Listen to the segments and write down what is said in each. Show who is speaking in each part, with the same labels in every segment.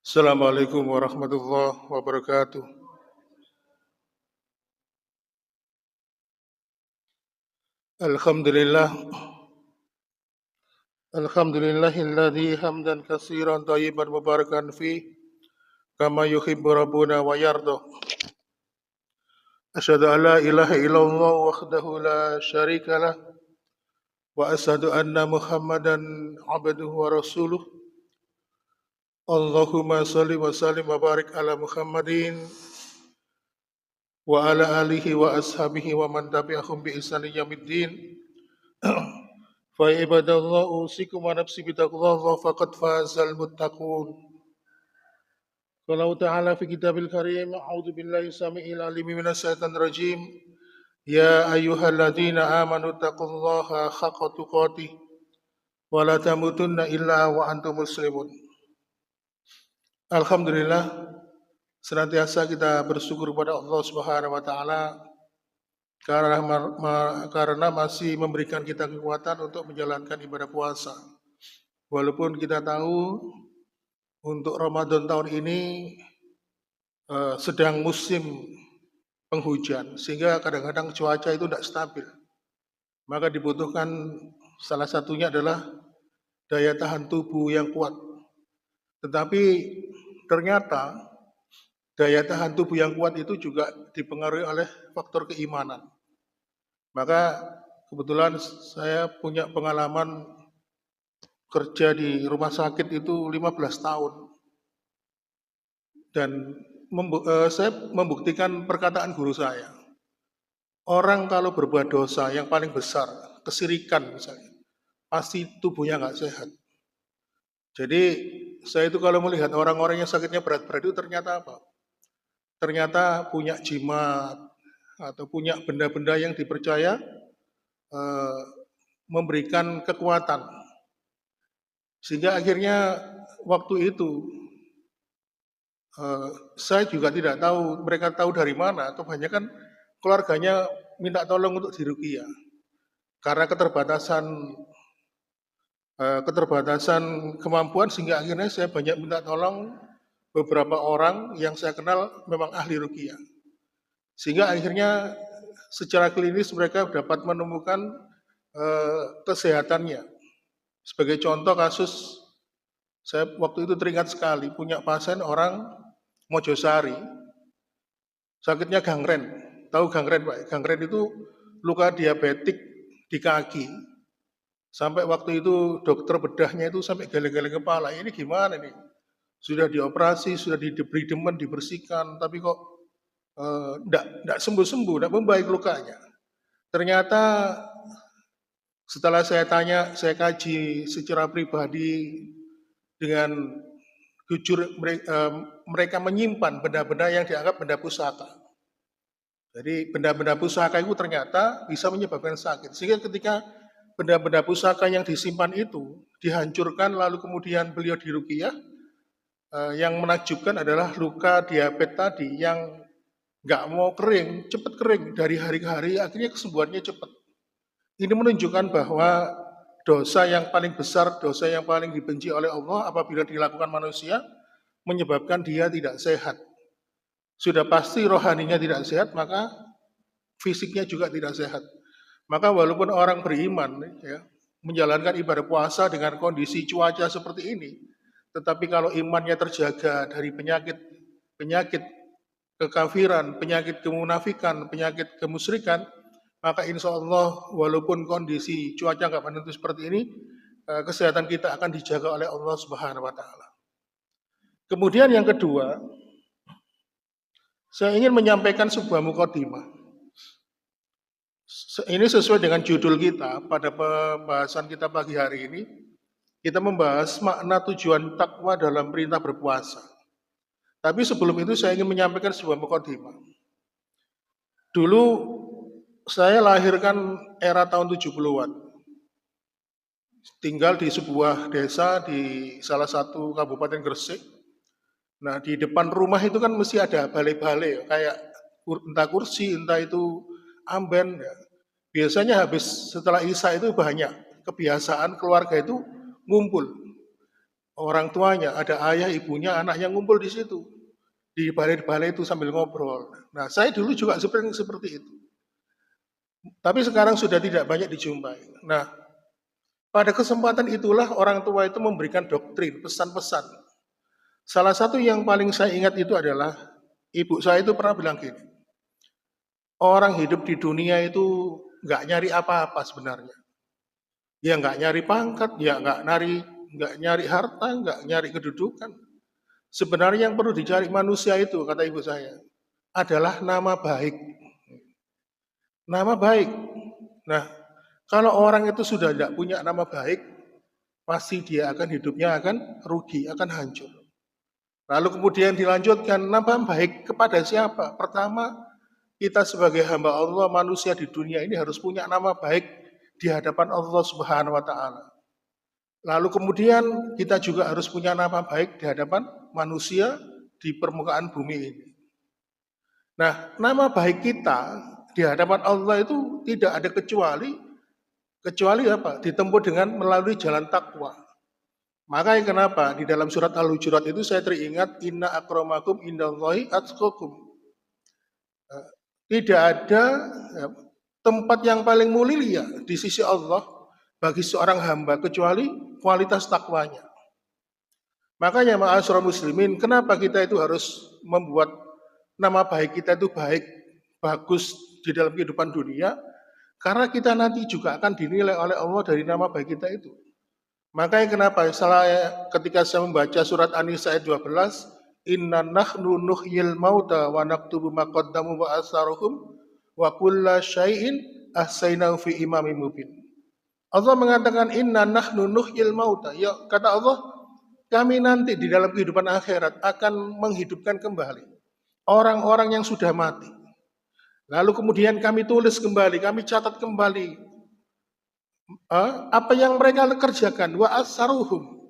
Speaker 1: Assalamualaikum warahmatullahi wabarakatuh. Alhamdulillah, alhamdulillahilladzi hamdan katsiran thayyiban mubarakan fi kama yuhibbu rabbuna wa yarda. Asyhadu an la ilaha illallah wahdahu la syarika lah wa asyhadu anna Muhammadan abduhu wa rasuluh. Allahumma shalli wa sallim wa barik ala Muhammadin wa ala alihi wa ashabihi wa man tabi'ahum bi ihsanin yaumiddin. Fa ibadallah usikum wa nafsi bitaqwallah faqad fazal muttaqun. Qala ta'ala fi kitabil karim a'udzu billahi samiil alim minas syaitonir rajim. Ya ayyuhalladzina amanu taqullaha haqqa tuqatih wa la tamutunna illa wa antum muslimun. Alhamdulillah, senantiasa kita bersyukur kepada Allah Subhanahu wa taala karena masih memberikan kita kekuatan untuk menjalankan ibadah puasa. Walaupun kita tahu untuk Ramadan tahun ini sedang musim penghujan, sehingga kadang-kadang cuaca itu tidak stabil. Maka dibutuhkan salah satunya adalah daya tahan tubuh yang kuat. Tetapi ternyata daya tahan tubuh yang kuat itu juga dipengaruhi oleh faktor keimanan. Maka kebetulan saya punya pengalaman kerja di rumah sakit itu 15 tahun. Dan saya membuktikan perkataan guru saya. Orang kalau berbuat dosa yang paling besar, kesirikan misalnya, pasti tubuhnya nggak sehat. Jadi saya itu kalau melihat orang-orang yang sakitnya berat-berat itu ternyata apa? Ternyata punya jimat atau punya benda-benda yang dipercaya memberikan kekuatan. Sehingga akhirnya waktu itu saya juga tidak tahu mereka tahu dari mana. Kebanyakan keluarganya minta tolong untuk diruqyah karena keterbatasan kemampuan, sehingga akhirnya saya banyak minta tolong beberapa orang yang saya kenal memang ahli ruqyah. Sehingga akhirnya secara klinis mereka dapat menemukan kesehatannya. Sebagai contoh kasus, saya waktu itu teringat sekali punya pasien orang Mojosari, sakitnya gangren. Tahu gangren Pak? Gangren itu luka diabetik di kaki. Sampai waktu itu dokter bedahnya itu sampai geleng-geleng kepala. Ini gimana nih? Sudah dioperasi, sudah diberi demen, dibersihkan, tapi kok tidak sembuh-sembuh, tidak membaik lukanya. Ternyata setelah saya tanya, saya kaji secara pribadi dengan jujur, mereka menyimpan benda-benda yang dianggap benda pusaka. Jadi benda-benda pusaka itu ternyata bisa menyebabkan sakit. Sehingga ketika benda-benda pusaka yang disimpan itu dihancurkan lalu kemudian beliau diruqyah, yang menakjubkan adalah luka diabetes tadi yang nggak mau kering, cepat kering dari hari ke hari, akhirnya kesembuhannya cepat. Ini menunjukkan bahwa dosa yang paling besar, dosa yang paling dibenci oleh Allah apabila dilakukan manusia, menyebabkan dia tidak sehat. Sudah pasti rohaninya tidak sehat, maka fisiknya juga tidak sehat. Maka walaupun orang beriman ya, menjalankan ibadah puasa dengan kondisi cuaca seperti ini, tetapi kalau imannya terjaga dari penyakit kekafiran, penyakit kemunafikan, penyakit kemusyrikan, maka insya Allah walaupun kondisi cuaca nggak menentu seperti ini, kesehatan kita akan dijaga oleh Allah Subhanahu wa taala. Kemudian yang kedua, saya ingin menyampaikan sebuah mukadimah. Ini sesuai dengan judul kita pada pembahasan kita pagi hari ini. Kita membahas makna tujuan takwa dalam perintah berpuasa. Tapi sebelum itu saya ingin menyampaikan sebuah mukadimah. Dulu saya lahirkan era tahun 70-an. Tinggal di sebuah desa di salah satu kabupaten Gresik. Nah, di depan rumah itu kan mesti ada balai-balai, kayak entah kursi, entah itu amben. Ya. Biasanya habis setelah Isya itu banyak kebiasaan keluarga itu ngumpul. orang tuanya, ada ayah, ibunya, anaknya ngumpul di situ. Di balai-balai itu sambil ngobrol. Nah, saya dulu juga seperti itu. Tapi sekarang sudah tidak banyak dijumpai. Nah, pada kesempatan itulah orang tua itu memberikan doktrin, pesan-pesan. Salah satu yang paling saya ingat itu adalah ibu saya itu pernah bilang gini, orang hidup di dunia itu nggak nyari apa-apa sebenarnya. Ya nggak nyari pangkat, ya nggak nyari harta, nggak nyari kedudukan. Sebenarnya yang perlu dicari manusia itu, kata ibu saya, adalah nama baik. Nama baik. Nah, kalau orang itu sudah tidak punya nama baik, pasti dia akan hidupnya akan rugi, akan hancur. Lalu kemudian dilanjutkan, nama baik kepada siapa? Pertama, kita sebagai hamba Allah, manusia di dunia ini harus punya nama baik di hadapan Allah Subhanahu wa taala. Lalu kemudian kita juga harus punya nama baik di hadapan manusia di permukaan bumi ini. Nah, nama baik kita di hadapan Allah itu tidak ada kecuali apa? Ditempuh dengan melalui jalan takwa. Makanya kenapa di dalam surat Al-Hujurat itu saya teringat inna akramakum indallahi atqakum. Tidak ada tempat yang paling mulia di sisi Allah bagi seorang hamba kecuali kualitas takwanya. Makanya ma'asyiral muslimin, kenapa kita itu harus membuat nama baik kita itu baik, bagus di dalam kehidupan dunia? Karena kita nanti juga akan dinilai oleh Allah dari nama baik kita itu. Makanya kenapa ketika saya membaca surat An-Nisa ayat 12, inna nahnu nuhyil mauta wa naktubu ma qaddamu wa asaruhum wa kulla syai'in ahsaynahu fi imamin mubin. Allah mengatakan inna nahnu nuhyil mauta. Ya, kata Allah, kami nanti di dalam kehidupan akhirat akan menghidupkan kembali orang-orang yang sudah mati. Lalu kemudian kami tulis kembali, kami catat kembali apa yang mereka kerjakan, wa asaruhum,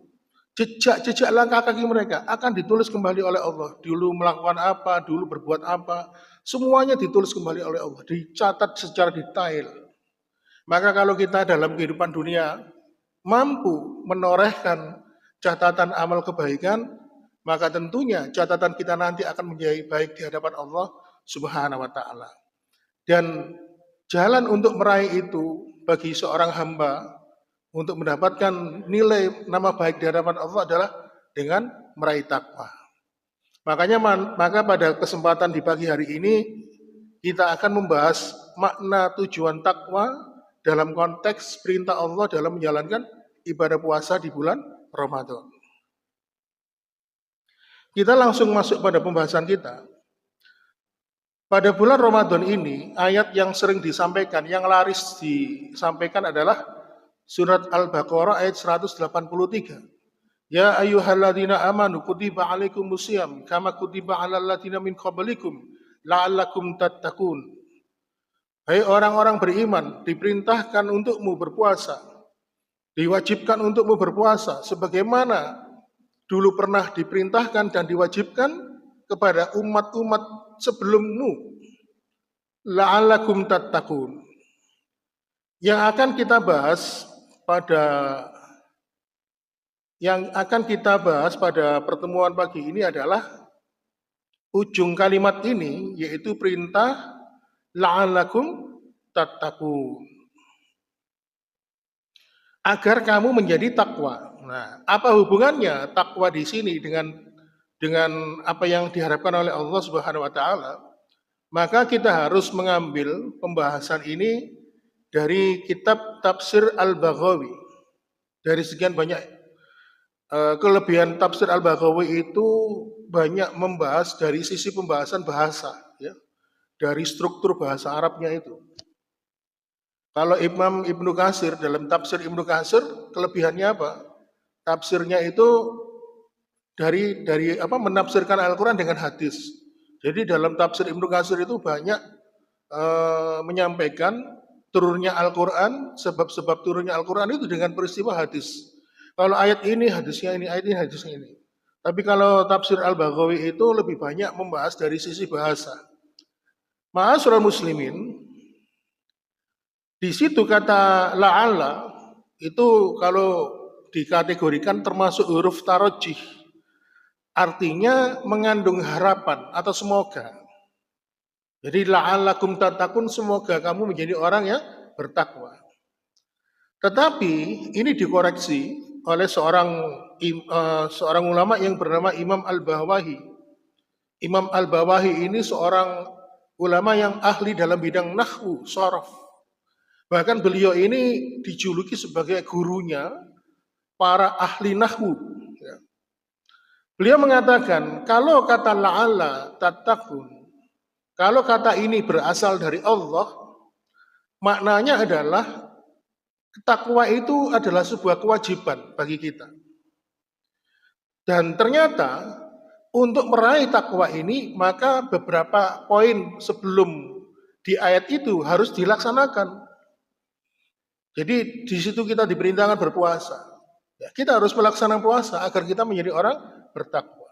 Speaker 1: jejak-jejak langkah kaki mereka akan ditulis kembali oleh Allah. Dulu melakukan apa, dulu berbuat apa, semuanya ditulis kembali oleh Allah, dicatat secara detail. Maka kalau kita dalam kehidupan dunia mampu menorehkan catatan amal kebaikan, maka tentunya catatan kita nanti akan menjadi baik di hadapan Allah Subhanahu wa taala. Dan jalan untuk meraih itu bagi seorang hamba untuk mendapatkan nilai nama baik di hadapan Allah adalah dengan meraih takwa. Maka pada kesempatan di pagi hari ini kita akan membahas makna tujuan takwa dalam konteks perintah Allah dalam menjalankan ibadah puasa di bulan Ramadan. Kita langsung masuk pada pembahasan kita. Pada bulan Ramadan ini, ayat yang sering disampaikan, yang laris disampaikan adalah surat Al-Baqarah ayat 183. Ya ayyuhalladzina amanu kutiba alaikumusiyam kama kutiba alal ladzina min qablikum la'allakum tattaqun. Hai orang-orang beriman, diperintahkan untukmu berpuasa. Diwajibkan untukmu berpuasa sebagaimana dulu pernah diperintahkan dan diwajibkan kepada umat-umat sebelummu, la'allakum tattaqun. Yang akan kita bahas pada pertemuan pagi ini adalah ujung kalimat ini, yaitu perintah la'allakum tattaqun. Agar kamu menjadi takwa. Nah, apa hubungannya takwa di sini dengan apa yang diharapkan oleh Allah Subhanahu wa taala? Maka kita harus mengambil pembahasan ini dari kitab Tafsir Al-Baghawi. Dari sekian banyak kelebihan Tafsir Al-Baghawi itu banyak membahas dari sisi pembahasan bahasa, ya, dari struktur bahasa Arabnya itu. Kalau Imam Ibnu Katsir dalam Tafsir Ibnu Katsir kelebihannya apa? Tafsirnya itu dari menafsirkan Al-Quran dengan hadis. Jadi dalam Tafsir Ibnu Katsir itu banyak menyampaikan turunnya Al-Quran, sebab-sebab turunnya Al-Quran itu dengan peristiwa hadis. Kalau ayat ini hadisnya ini, ayat ini hadisnya ini. Tapi kalau Tafsir Al-Baghawi itu lebih banyak membahas dari sisi bahasa. Ma'asyiral muslimin, di situ kata la'alla itu kalau dikategorikan termasuk huruf tarojih. Artinya mengandung harapan atau semoga. Jadi la'allakum tattaqun, semoga kamu menjadi orang yang bertakwa. Tetapi ini dikoreksi oleh seorang ulama yang bernama Imam Al-Bawahi. Imam Al-Bawahi ini seorang ulama yang ahli dalam bidang nahwu, sharaf. Bahkan beliau ini dijuluki sebagai gurunya para ahli nahwu. Ya. Beliau mengatakan, kalau kata la'alla tattaqun, kalau kata ini berasal dari Allah, maknanya adalah takwa itu adalah sebuah kewajiban bagi kita. Dan ternyata untuk meraih takwa ini, maka beberapa poin sebelum di ayat itu harus dilaksanakan. Jadi di situ kita diperintahkan berpuasa. Ya, kita harus melaksanakan puasa agar kita menjadi orang bertakwa.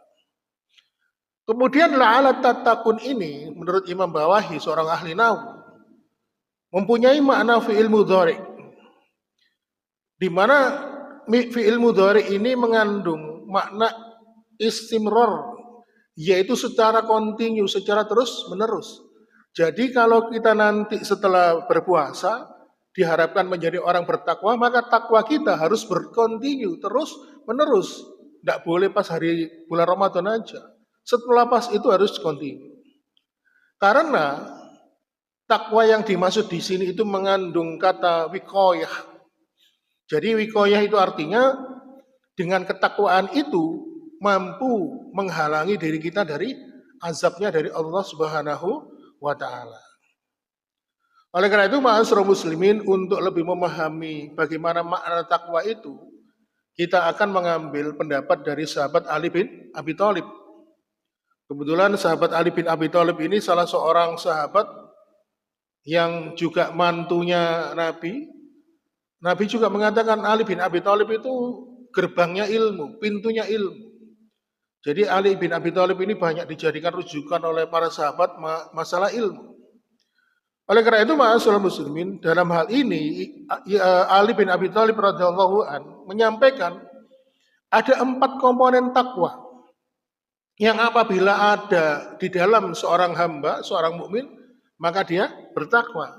Speaker 1: Kemudian la'ala tattaqun ini menurut Imam Bawahi, seorang ahli nahwu, mempunyai makna fi'il mudhari. Di mana fi'il mudhari ini mengandung makna istimrar, yaitu secara kontinu, secara terus-menerus. Jadi kalau kita nanti setelah berpuasa diharapkan menjadi orang bertakwa, maka takwa kita harus berkontinu, terus-menerus. Tidak boleh pas hari bulan Ramadan aja. Setelah pas itu harus kontinu. Karena takwa yang dimaksud di sini itu mengandung kata wikoyah. Jadi wikoyah itu artinya dengan ketakwaan itu mampu menghalangi diri kita dari azabnya dari Allah Subhanahu wa Ta'ala. Oleh karena itu, ma'asyiral muslimin, untuk lebih memahami bagaimana makna takwa itu, kita akan mengambil pendapat dari sahabat Ali bin Abi Thalib. Kebetulan sahabat Ali bin Abi Thalib ini salah seorang sahabat yang juga mantunya Nabi. Nabi juga mengatakan Ali bin Abi Thalib itu gerbangnya ilmu, pintunya ilmu. Jadi Ali bin Abi Thalib ini banyak dijadikan rujukan oleh para sahabat masalah ilmu. Oleh karena itu, ma'asyiral muslimin, dalam hal ini Ali bin Abi Thalib radhiyallahu an menyampaikan ada 4 komponen takwa yang apabila ada di dalam seorang hamba, seorang mukmin, maka dia bertakwa.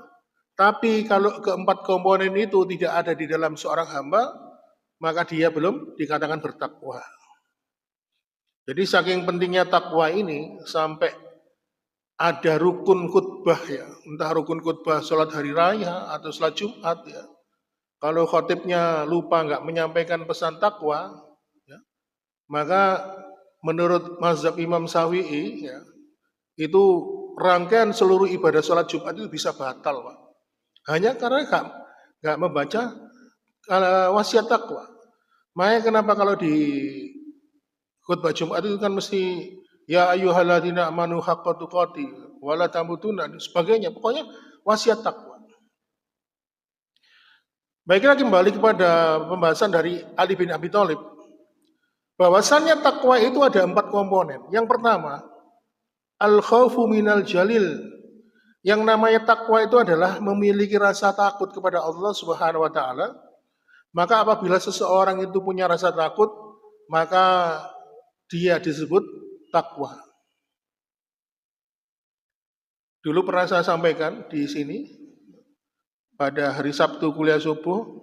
Speaker 1: Tapi kalau keempat komponen itu tidak ada di dalam seorang hamba, maka dia belum dikatakan bertakwa. Jadi saking pentingnya takwa ini sampai ada rukun khutbah ya, entah rukun khutbah sholat hari raya atau sholat Jumat ya. Kalau khotibnya lupa nggak menyampaikan pesan takwa, ya, maka menurut mazhab Imam Syafi'i ya, itu rangkaian seluruh ibadah sholat Jumat itu bisa batal, Pak. Hanya karena nggak membaca wasiat takwa. Makanya kenapa kalau di khutbah Jumat itu kan mesti ya ayyuhalladzina amanu haqqa tuqati wala tamutunna dan sebagainya. Pokoknya wasiat takwa. Baiklah, kembali kepada pembahasan dari Ali bin Abi Thalib. Bahwasannya takwa itu ada 4 komponen. Yang pertama, al-khaufu minal jalil. Yang namanya takwa itu adalah memiliki rasa takut kepada Allah Subhanahu wa Ta'ala. Maka apabila seseorang itu punya rasa takut, maka dia disebut takwa. Dulu pernah saya sampaikan di sini pada hari Sabtu kuliah subuh,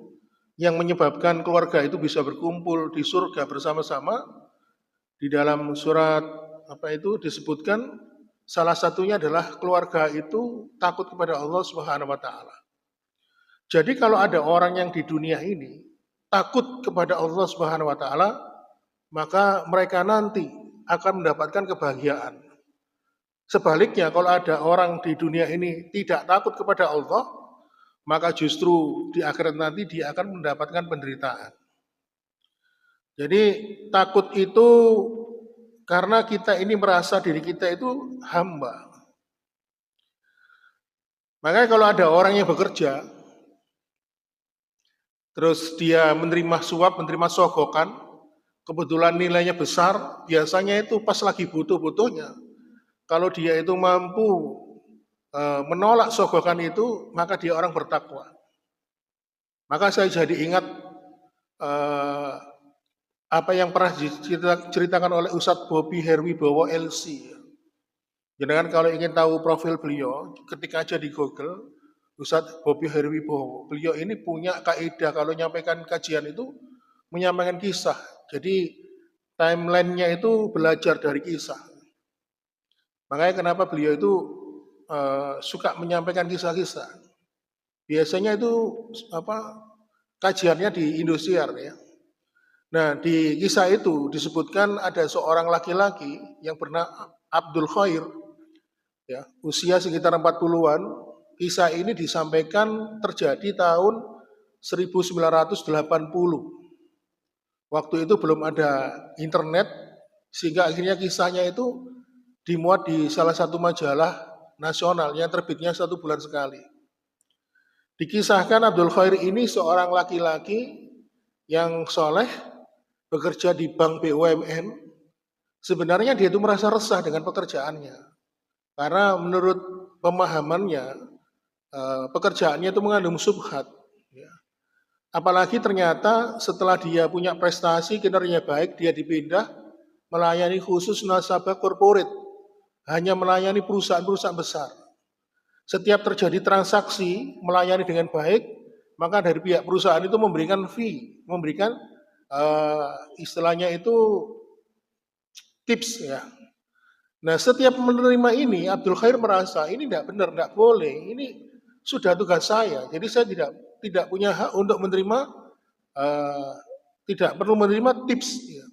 Speaker 1: yang menyebabkan keluarga itu bisa berkumpul di surga bersama-sama. Di dalam surat apa itu disebutkan salah satunya adalah keluarga itu takut kepada Allah Subhanahu wa Ta'ala. Jadi kalau ada orang yang di dunia ini takut kepada Allah Subhanahu wa Ta'ala, maka mereka nanti akan mendapatkan kebahagiaan. Sebaliknya, kalau ada orang di dunia ini tidak takut kepada Allah, maka justru di akhirat nanti dia akan mendapatkan penderitaan. Jadi takut itu karena kita ini merasa diri kita itu hamba. Makanya kalau ada orang yang bekerja, terus dia menerima suap, menerima sogokan, kebetulan nilainya besar, biasanya itu pas lagi butuh-butuhnya, kalau dia itu mampu menolak sogokan itu, maka dia orang bertakwa. Maka saya jadi ingat eh, apa yang pernah diceritakan oleh Ustadz Bobby Herwibowo LC. Jangan kalau ingin tahu profil beliau, ketika aja di Google, Ustadz Bobby Herwibowo. Beliau ini punya kaidah kalau menyampaikan kajian itu menyampaikan kisah. Jadi timelinenya itu belajar dari kisah. Makanya kenapa beliau itu suka menyampaikan kisah-kisah. Biasanya itu apa kajiannya di Indosiar ya. Nah, di kisah itu disebutkan ada seorang laki-laki yang bernama Abdul Khair, ya, usia sekitar 40-an. Kisah ini disampaikan terjadi tahun 1980. Waktu itu belum ada internet, sehingga akhirnya kisahnya itu dimuat di salah satu majalah nasional yang terbitnya 1 bulan sekali. Dikisahkan Abdul Khair ini seorang laki-laki yang soleh, bekerja di bank BUMN. Sebenarnya dia itu merasa resah dengan pekerjaannya. Karena menurut pemahamannya, pekerjaannya itu mengandung subhat. Ya. Apalagi ternyata setelah dia punya prestasi, kinerja baik, dia dipindah melayani khusus nasabah korporat. Hanya melayani perusahaan-perusahaan besar. Setiap terjadi transaksi, melayani dengan baik, maka dari pihak perusahaan itu memberikan fee, memberikan istilahnya itu tips ya. Nah, setiap menerima ini, Abdul Khair merasa ini tidak benar, tidak boleh. Ini sudah tugas saya. Jadi saya tidak punya hak untuk menerima, tidak perlu menerima tips. Ya.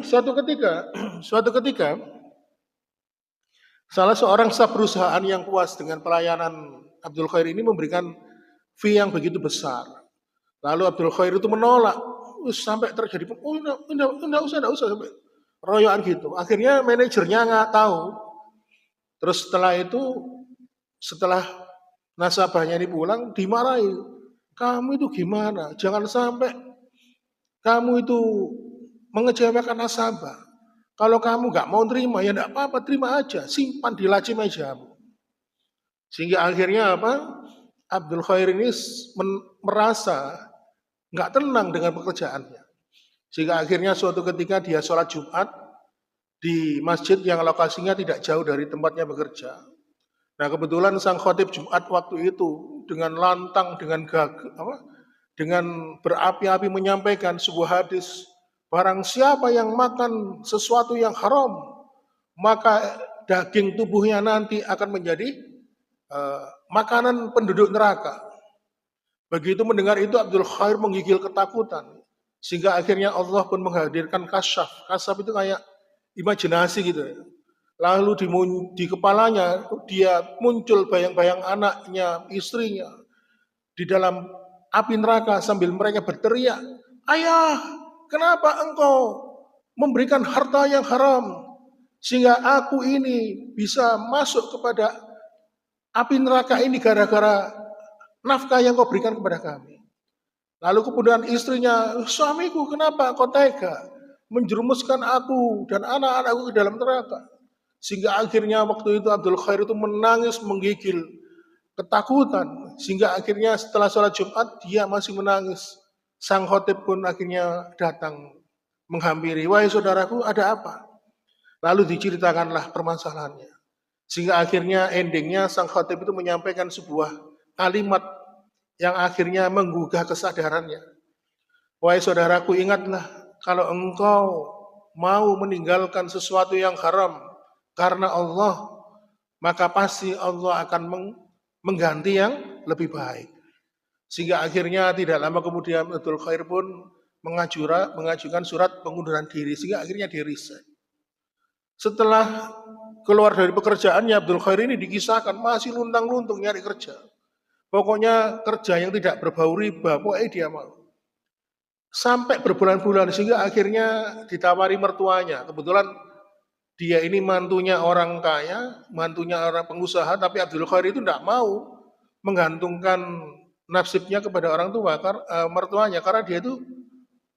Speaker 1: Suatu ketika, salah seorang staf perusahaan yang puas dengan pelayanan Abdul Khair ini memberikan fee yang begitu besar. Lalu Abdul Khair itu menolak, sampai terjadi, oh enggak usah sampai royokan gitu. Akhirnya manajernya nggak tahu. Terus setelah nasabahnya ini pulang, dimarahi. Kamu itu gimana? Jangan sampai kamu itu mengecewakan nasabah. Kalau kamu nggak mau terima, ya enggak apa-apa, terima aja. Simpan di laci mejamu. Sehingga akhirnya apa? Abdul Khair ini merasa nggak tenang dengan pekerjaannya. Sehingga akhirnya suatu ketika dia sholat Jumat di masjid yang lokasinya tidak jauh dari tempatnya bekerja. Nah, kebetulan sang khotib Jumat waktu itu dengan lantang, dengan berapi-api menyampaikan sebuah hadis, barang siapa yang makan sesuatu yang haram, maka daging tubuhnya nanti akan menjadi makanan penduduk neraka. Begitu mendengar itu Abdul Khair menggigil ketakutan. Sehingga akhirnya Allah pun menghadirkan kasyaf. Kasyaf itu kayak imajinasi gitu ya. Lalu di kepalanya dia muncul bayang-bayang anaknya, istrinya di dalam api neraka sambil mereka berteriak, "Ayah, kenapa engkau memberikan harta yang haram sehingga aku ini bisa masuk kepada api neraka ini gara-gara nafkah yang kau berikan kepada kami." Lalu kemudian istrinya, "Suamiku, kenapa kau tega menjerumuskan aku dan anak-anakku ke dalam neraka?" Sehingga akhirnya waktu itu Abdul Khair itu menangis menggigil ketakutan. Sehingga akhirnya setelah sholat Jumat dia masih menangis. Sang khotib pun akhirnya datang menghampiri, "Wahai saudaraku, ada apa?" Lalu diceritakanlah permasalahannya. Sehingga akhirnya endingnya sang khotib itu menyampaikan sebuah kalimat yang akhirnya menggugah kesadarannya. "Wahai saudaraku, ingatlah kalau engkau mau meninggalkan sesuatu yang haram karena Allah, maka pasti Allah akan mengganti yang lebih baik." Sehingga akhirnya tidak lama kemudian Abdul Khair pun mengajukan surat pengunduran diri, sehingga akhirnya di-resign. Setelah keluar dari pekerjaannya, Abdul Khair ini dikisahkan masih luntang-luntung nyari kerja. Pokoknya kerja yang tidak berbau riba, pokoknya dia mau. Sampai berbulan-bulan sehingga akhirnya ditawari mertuanya. Kebetulan dia ini mantunya orang kaya, mantunya orang pengusaha, tapi Abdul Khair itu tidak mau menggantungkan nasibnya kepada orang tua, mertuanya, karena dia itu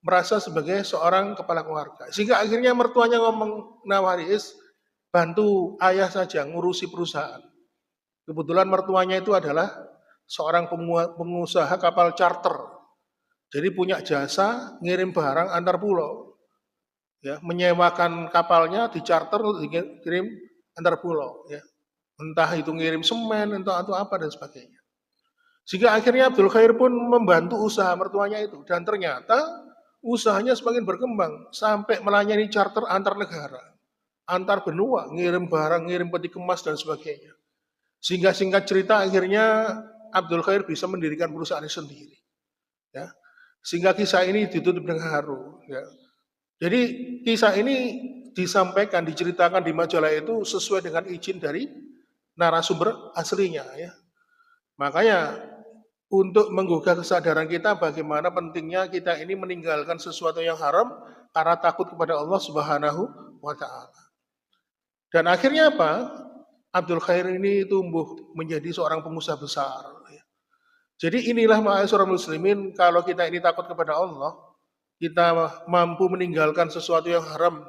Speaker 1: merasa sebagai seorang kepala keluarga. Sehingga akhirnya mertuanya ngomong, "Nawaris, bantu ayah saja ngurusi perusahaan." Kebetulan mertuanya itu adalah seorang pengusaha kapal charter. Jadi punya jasa ngirim barang antar pulau. Ya, menyewakan kapalnya, dicarter untuk dikirim antar pulau. Ya. Entah itu ngirim semen, entah atau apa dan sebagainya. Sehingga akhirnya Abdul Khair pun membantu usaha mertuanya itu. Dan ternyata usahanya semakin berkembang sampai melayani charter antar negara, antar benua, ngirim barang, ngirim peti kemas dan sebagainya. Sehingga singkat cerita akhirnya Abdul Khair bisa mendirikan perusahaan sendiri. Ya. Sehingga kisah ini ditutup dengan haru. Ya. Jadi kisah ini disampaikan, diceritakan di majalah itu sesuai dengan izin dari narasumber aslinya. Ya. Makanya untuk menggugah kesadaran kita bagaimana pentingnya kita ini meninggalkan sesuatu yang haram karena takut kepada Allah Subhanahu wa taala. Dan akhirnya apa? Abdul Khair ini tumbuh menjadi seorang pengusaha besar. Jadi inilah ma'asyiral muslimin, kalau kita ini takut kepada Allah, kita mampu meninggalkan sesuatu yang haram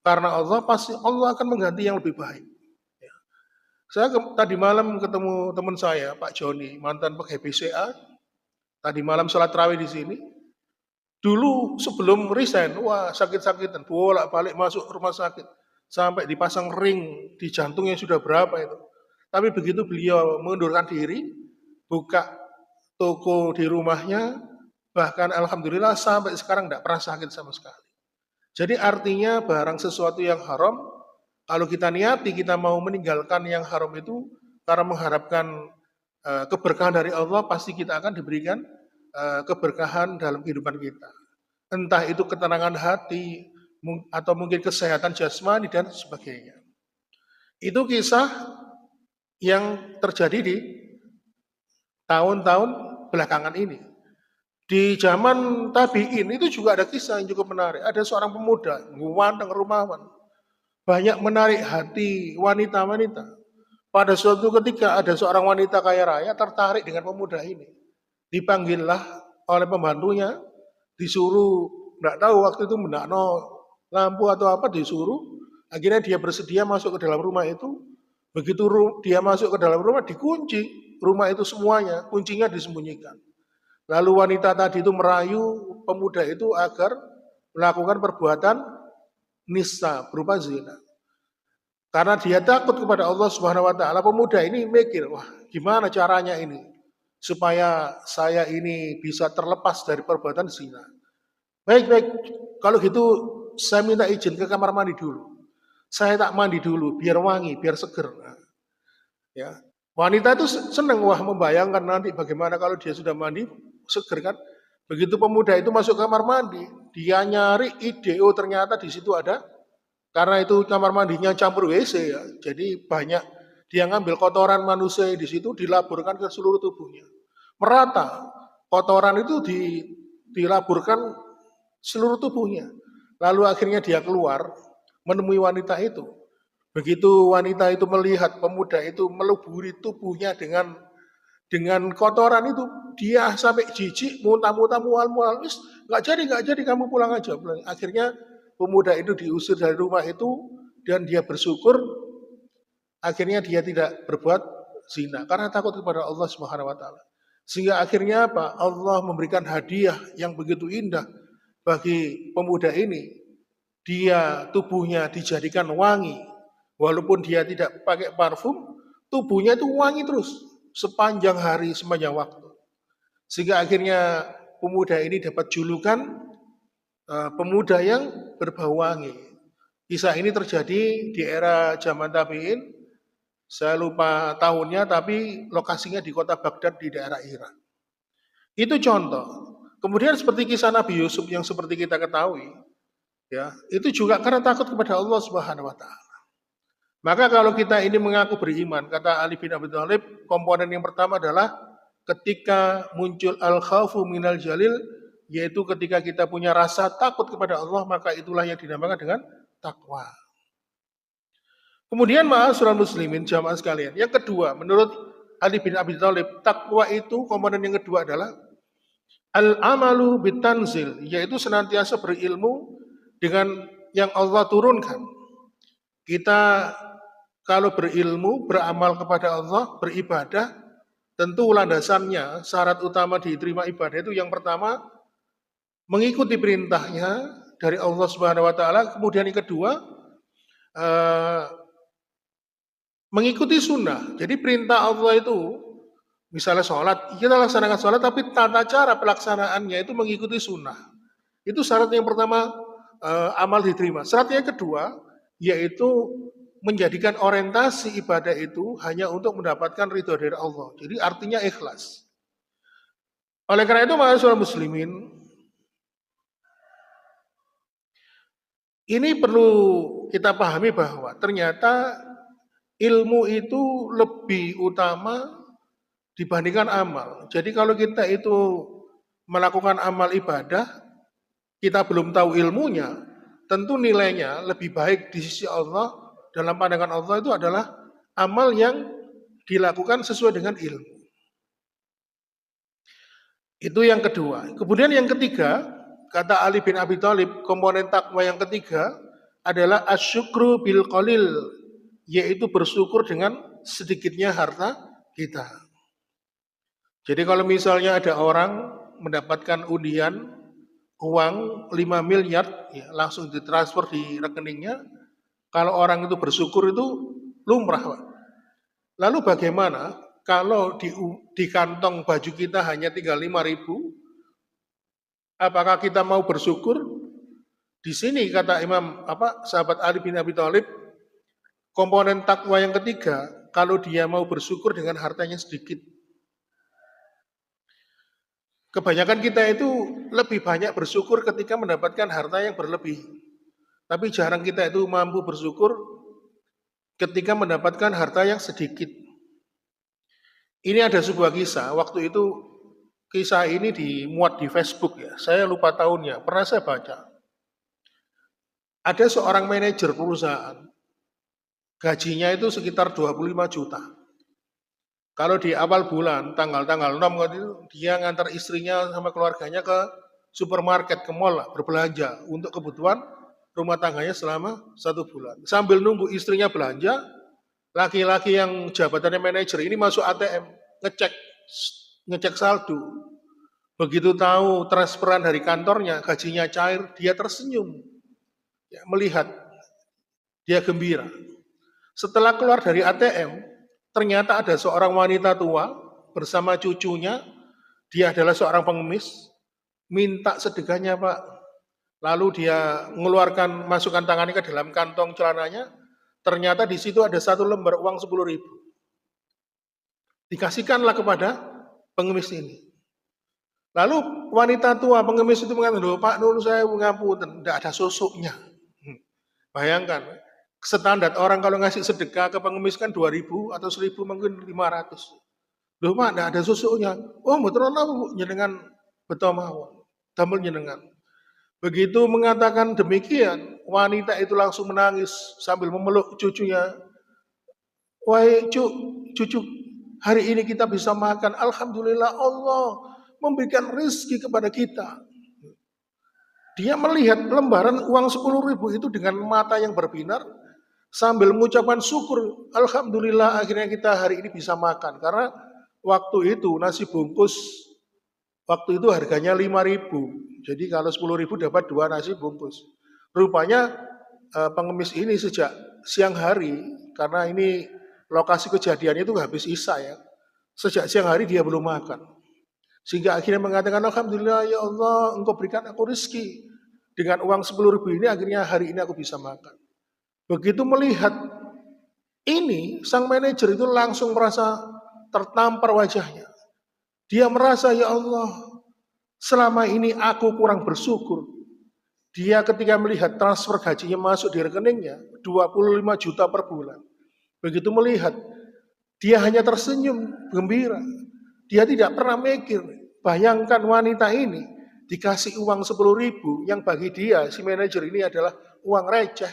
Speaker 1: karena Allah, pasti Allah akan mengganti yang lebih baik. Saya tadi malam ketemu teman saya, Pak Joni, mantan pegawai BCA. Tadi malam sholat tarawih di sini. Dulu sebelum resign, wah sakit-sakitan, bolak-balik masuk rumah sakit. Sampai dipasang ring di jantungnya sudah berapa itu. Tapi begitu beliau mengundurkan diri, buka toko di rumahnya, bahkan alhamdulillah sampai sekarang tidak pernah sakit sama sekali. Jadi artinya barang sesuatu yang haram, kalau kita niati kita mau meninggalkan yang haram itu karena mengharapkan keberkahan dari Allah, pasti kita akan diberikan keberkahan dalam kehidupan kita. Entah itu ketenangan hati atau mungkin kesehatan jasmani dan sebagainya. Itu kisah yang terjadi di tahun-tahun belakangan ini. Di zaman tabi'in itu juga ada kisah yang cukup menarik. Ada seorang pemuda, ganteng rumahan, banyak menarik hati wanita-wanita. Pada suatu ketika ada seorang wanita kaya raya tertarik dengan pemuda ini. Dipanggillah oleh pembantunya, disuruh, tidak tahu waktu itu mendakno lampu atau apa, disuruh. Akhirnya dia bersedia masuk ke dalam rumah itu. Begitu dia masuk ke dalam rumah, dikunci rumah itu semuanya, kuncinya disembunyikan. Lalu wanita tadi itu merayu pemuda itu agar melakukan perbuatan nisa, berupa zina. Karena dia takut kepada Allah Subhanahu wa taala, pemuda ini mikir, wah, gimana caranya ini supaya saya ini bisa terlepas dari perbuatan zina. Baik, kalau gitu saya minta izin ke kamar mandi dulu. Saya tak mandi dulu, biar wangi, biar seger. Ya. Wanita itu senang, wah, membayangkan nanti bagaimana kalau dia sudah mandi, seger kan. Begitu pemuda itu masuk kamar mandi, dia nyari ide, oh ternyata di situ ada, karena itu kamar mandinya campur WC ya, jadi banyak, dia ngambil kotoran manusia di situ, dilaburkan ke seluruh tubuhnya. Merata, kotoran itu dilaburkan seluruh tubuhnya. Lalu akhirnya dia keluar, menemui wanita itu. Begitu wanita itu melihat pemuda itu meluburi tubuhnya dengan kotoran itu, dia sampai jijik, muntah-muntah, mual-mual, nggak jadi, kamu pulang aja. Akhirnya pemuda itu diusir dari rumah itu dan dia bersyukur, akhirnya dia tidak berbuat zina karena takut kepada Allah Subhanahu wa taala. Sehingga akhirnya apa? Allah memberikan hadiah yang begitu indah bagi pemuda ini. Dia tubuhnya dijadikan wangi, walaupun dia tidak pakai parfum, tubuhnya itu wangi terus sepanjang hari, sepanjang waktu. Sehingga akhirnya pemuda ini dapat julukan pemuda yang berbau wangi. Kisah ini terjadi di era zaman tabi'in. Saya lupa tahunnya, tapi lokasinya di kota Baghdad di daerah Irak. Itu contoh. Kemudian seperti kisah Nabi Yusuf yang seperti kita ketahui, ya, itu juga karena takut kepada Allah Subhanahu wa taala. Maka kalau kita ini mengaku beriman, kata Ali bin Abi Thalib, komponen yang pertama adalah ketika muncul al-khaufu minal jalil, yaitu ketika kita punya rasa takut kepada Allah, maka itulah yang dinamakan dengan takwa. Kemudian ma'asyiral muslimin jamaah sekalian, yang kedua menurut Ali bin Abi Thalib, takwa itu komponen yang kedua adalah al-amalu bitanzil, yaitu senantiasa berilmu dengan yang Allah turunkan. Kita kalau berilmu, beramal kepada Allah, beribadah, tentu landasannya, syarat utama diterima ibadah itu yang pertama mengikuti perintahnya dari Allah Subhanahu wa taala. Kemudian yang kedua, eh, mengikuti sunnah. Jadi perintah Allah itu, misalnya sholat, kita laksanakan sholat, tapi tata cara pelaksanaannya itu mengikuti sunnah. Itu syarat yang pertama, amal diterima. Syarat yang kedua, yaitu menjadikan orientasi ibadah itu hanya untuk mendapatkan ridho dari Allah. Jadi artinya ikhlas. Oleh karena itu, ma'asyiral muslimin, ini perlu kita pahami bahwa ternyata ilmu itu lebih utama dibandingkan amal. Jadi kalau kita itu melakukan amal ibadah, kita belum tahu ilmunya, tentu nilainya lebih baik di sisi Allah, dalam pandangan Allah itu adalah amal yang dilakukan sesuai dengan ilmu. Itu yang kedua. Kemudian yang ketiga, kata Ali bin Abi Thalib, komponen takwa yang ketiga adalah asyukru bil qalil, yaitu bersyukur dengan sedikitnya harta kita. Jadi kalau misalnya ada orang mendapatkan undian uang 5 miliar, ya, langsung ditransfer di rekeningnya, kalau orang itu bersyukur itu lumrah, Pak. Lalu bagaimana kalau di kantong baju kita hanya tinggal 5.000, apakah kita mau bersyukur? Di sini kata sahabat Ali bin Abi Thalib, komponen takwa yang ketiga, kalau dia mau bersyukur dengan hartanya sedikit. Kebanyakan kita itu lebih banyak bersyukur ketika mendapatkan harta yang berlebih. Tapi jarang kita itu mampu bersyukur ketika mendapatkan harta yang sedikit. Ini ada sebuah kisah, waktu itu kisah ini dimuat di Facebook ya, saya lupa tahunnya, pernah saya baca. Ada seorang manajer perusahaan, gajinya itu sekitar 25 juta. Kalau di awal bulan, tanggal-tanggal 6, dia ngantar istrinya sama keluarganya ke supermarket, ke mall lah, berbelanja untuk kebutuhan rumah tangganya selama 1 bulan. Sambil nunggu istrinya belanja, laki-laki yang jabatannya manajer ini masuk ATM, ngecek saldo. Begitu tahu transferan dari kantornya, gajinya cair, dia tersenyum. Ya, melihat, dia gembira. Setelah keluar dari ATM, ternyata ada seorang wanita tua bersama cucunya, dia adalah seorang pengemis, minta sedekahnya Pak. Lalu dia mengeluarkan, masukkan tangannya ke dalam kantong celananya, ternyata di situ ada 1 lembar uang 10.000. Dikasihkanlah kepada pengemis ini. Lalu wanita tua pengemis itu mengatakan, Pak Nun saya ngapunten, tidak ada sosoknya. Bayangkan, standar orang kalau ngasih sedekah ke pengemis kan 2.000 atau 1.000 mungkin 500. Loh Pak, tidak ada sosoknya. Oh, betul Bu, nyenengan betul mawon. Damel nyenengan. Begitu mengatakan demikian, wanita itu langsung menangis sambil memeluk cucunya. Wahai cucu, hari ini kita bisa makan. Alhamdulillah Allah memberikan rezeki kepada kita. Dia melihat lembaran uang 10.000 itu dengan mata yang berbinar, sambil mengucapkan syukur, Alhamdulillah akhirnya kita hari ini bisa makan. Karena waktu itu nasi bungkus, waktu itu harganya 5.000. Jadi kalau 10.000 dapat 2 nasi bungkus. Rupanya pengemis ini sejak siang hari, karena ini lokasi kejadiannya itu habis Isya ya. Sejak siang hari dia belum makan. Sehingga akhirnya mengatakan, Alhamdulillah ya Allah, Engkau berikan aku rezeki. Dengan uang 10.000 ini akhirnya hari ini aku bisa makan. Begitu melihat ini, sang manajer itu langsung merasa tertampar wajahnya. Dia merasa, ya Allah, selama ini aku kurang bersyukur. Dia ketika melihat transfer gajinya masuk di rekeningnya, 25 juta per bulan. Begitu melihat, dia hanya tersenyum, gembira. Dia tidak pernah mikir, bayangkan wanita ini dikasih uang 10.000 yang bagi dia, si manajer ini adalah uang receh.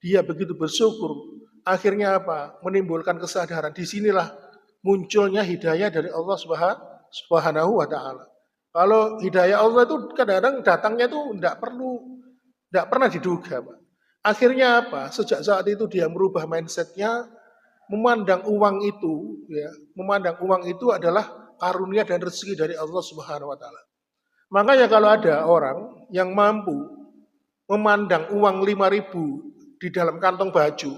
Speaker 1: Dia begitu bersyukur. Akhirnya apa? Menimbulkan kesadaran. Disinilah munculnya hidayah dari Allah Subhanahu wa Ta'ala. Kalau hidayah Allah itu kadang-kadang datangnya itu tidak pernah diduga, Pak. Akhirnya apa? Sejak saat itu dia merubah mindsetnya, memandang uang itu adalah karunia dan rezeki dari Allah Subhanahu wa Ta'ala. Makanya kalau ada orang yang mampu memandang uang 5.000 di dalam kantong baju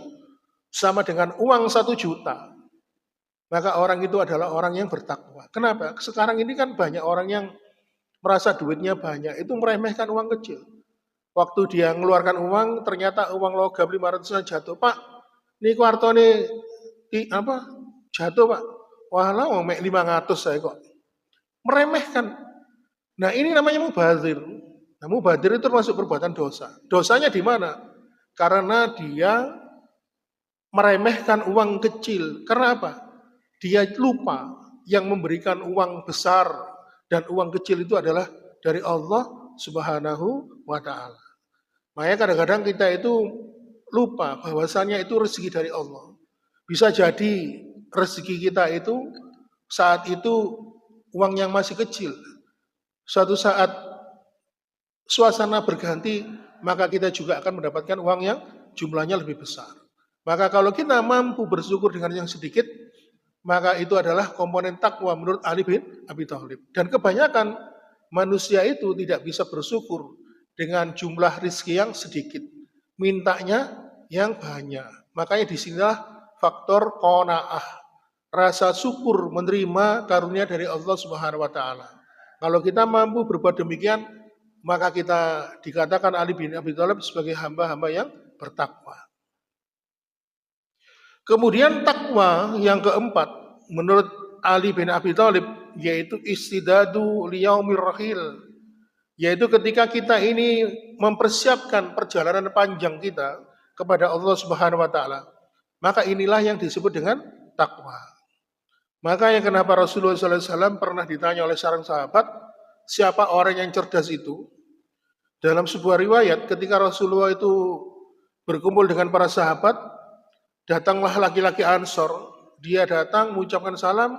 Speaker 1: sama dengan uang 1 juta, maka orang itu adalah orang yang bertakwa. Kenapa? Sekarang ini kan banyak orang yang merasa duitnya banyak, itu meremehkan uang kecil. Waktu dia mengeluarkan uang, ternyata uang logam 500-an jatuh. Pak, ini kuartone jatuh pak. Wah lah, uang 500 saya kok. Meremehkan. Nah ini namanya mubazir. Nah mubazir itu termasuk perbuatan dosa. Dosanya di mana? Karena dia meremehkan uang kecil. Karena apa? Dia lupa yang memberikan uang besar dan uang kecil itu adalah dari Allah Subhanahu wa taala. Makanya kadang-kadang kita itu lupa bahwasannya itu rezeki dari Allah. Bisa jadi rezeki kita itu saat itu uang yang masih kecil. Suatu saat suasana berganti, maka kita juga akan mendapatkan uang yang jumlahnya lebih besar. Maka kalau kita mampu bersyukur dengan yang sedikit, maka itu adalah komponen takwa menurut Ali bin Abi Thalib. Dan kebanyakan manusia itu tidak bisa bersyukur dengan jumlah rizki yang sedikit. Mintanya yang banyak. Makanya disinilah faktor qanaah. Rasa syukur menerima karunia dari Allah Subhanahu wa taala. Kalau kita mampu berbuat demikian, maka kita dikatakan Ali bin Abi Thalib sebagai hamba-hamba yang bertakwa. Kemudian takwa yang keempat menurut Ali bin Abi Thalib yaitu istidadu liyaumir rahil, yaitu ketika kita ini mempersiapkan perjalanan panjang kita kepada Allah Subhanahu wa taala, maka inilah yang disebut dengan takwa. Makanya kenapa Rasulullah SAW pernah ditanya oleh seorang sahabat, siapa orang yang cerdas itu? Dalam sebuah riwayat ketika Rasulullah itu berkumpul dengan para sahabat, datanglah laki-laki Ansor, dia datang mengucapkan salam,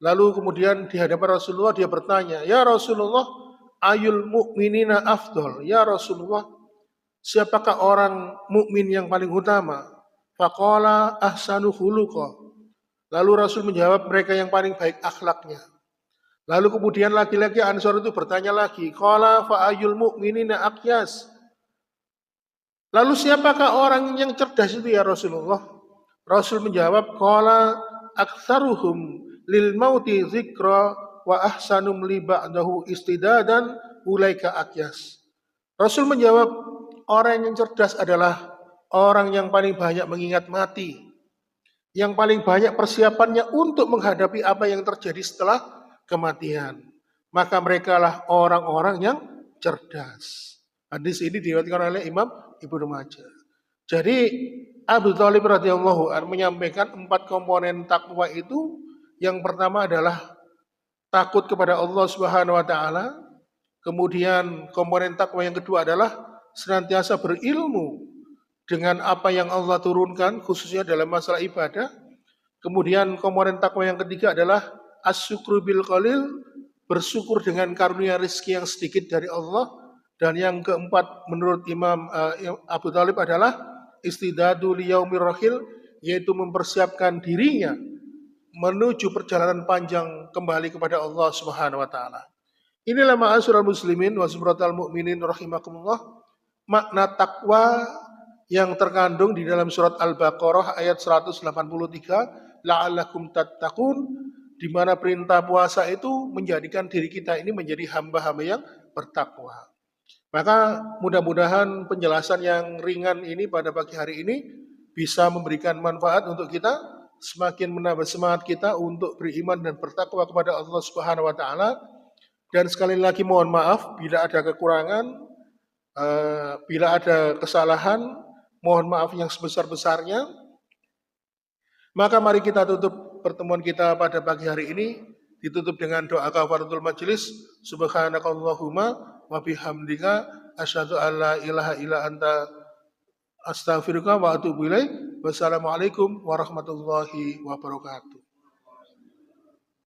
Speaker 1: lalu kemudian di hadapan Rasulullah dia bertanya, ya Rasulullah, ayul mu'minina afdol, ya Rasulullah, siapakah orang mukmin yang paling utama? Faqala ahsanu khuluqa. Lalu Rasul menjawab, mereka yang paling baik akhlaknya. Lalu kemudian laki-laki Ansor itu bertanya lagi, qala fa ayul mu'minina aqyas. Lalu siapakah orang yang cerdas itu ya Rasulullah? Rasul menjawab, qala aktsaruhum lil mauti dzikra wa ahsanum li ba'dahu istidadan ulaika aqyas. Rasul menjawab, orang yang cerdas adalah orang yang paling banyak mengingat mati, yang paling banyak persiapannya untuk menghadapi apa yang terjadi setelah kematian. Maka merekalah orang-orang yang cerdas. Hadis ini diriwayatkan oleh Imam Ibnu Majah. Jadi Abu Thalib radhiyallahu anhu menyampaikan 4 komponen takwa itu. Yang pertama adalah takut kepada Allah Subhanahu wa taala. Kemudian komponen takwa yang kedua adalah senantiasa berilmu dengan apa yang Allah turunkan khususnya dalam masalah ibadah. Kemudian komponen takwa yang ketiga adalah asyukru bil qalil, bersyukur dengan karunia rezeki yang sedikit dari Allah. Dan yang keempat menurut Imam Abu Thalib adalah istidadu liyaumir rahil, yaitu mempersiapkan dirinya menuju perjalanan panjang kembali kepada Allah Subhanahu wa taala. Inilah ma'asyiral muslimin wa sumratal mu'minin rahimakumullah, makna takwa yang terkandung di dalam surat Al-Baqarah ayat 183, la'allakum tattaqun, di mana perintah puasa itu menjadikan diri kita ini menjadi hamba-hamba yang bertakwa. Maka mudah-mudahan penjelasan yang ringan ini pada pagi hari ini bisa memberikan manfaat untuk kita, semakin menambah semangat kita untuk beriman dan bertakwa kepada Allah Subhanahu wa taala. Dan sekali lagi mohon maaf bila ada kekurangan, bila ada kesalahan, mohon maaf yang sebesar-besarnya. Maka mari kita tutup pertemuan kita pada pagi hari ini ditutup dengan doa kafaratul majelis. Subhanakallahumma wa bihamdika asyhadu an la ilaha illa anta astaghfiruka wa atubu ilaik. Wassalamualaikum warahmatullahi wabarakatuh.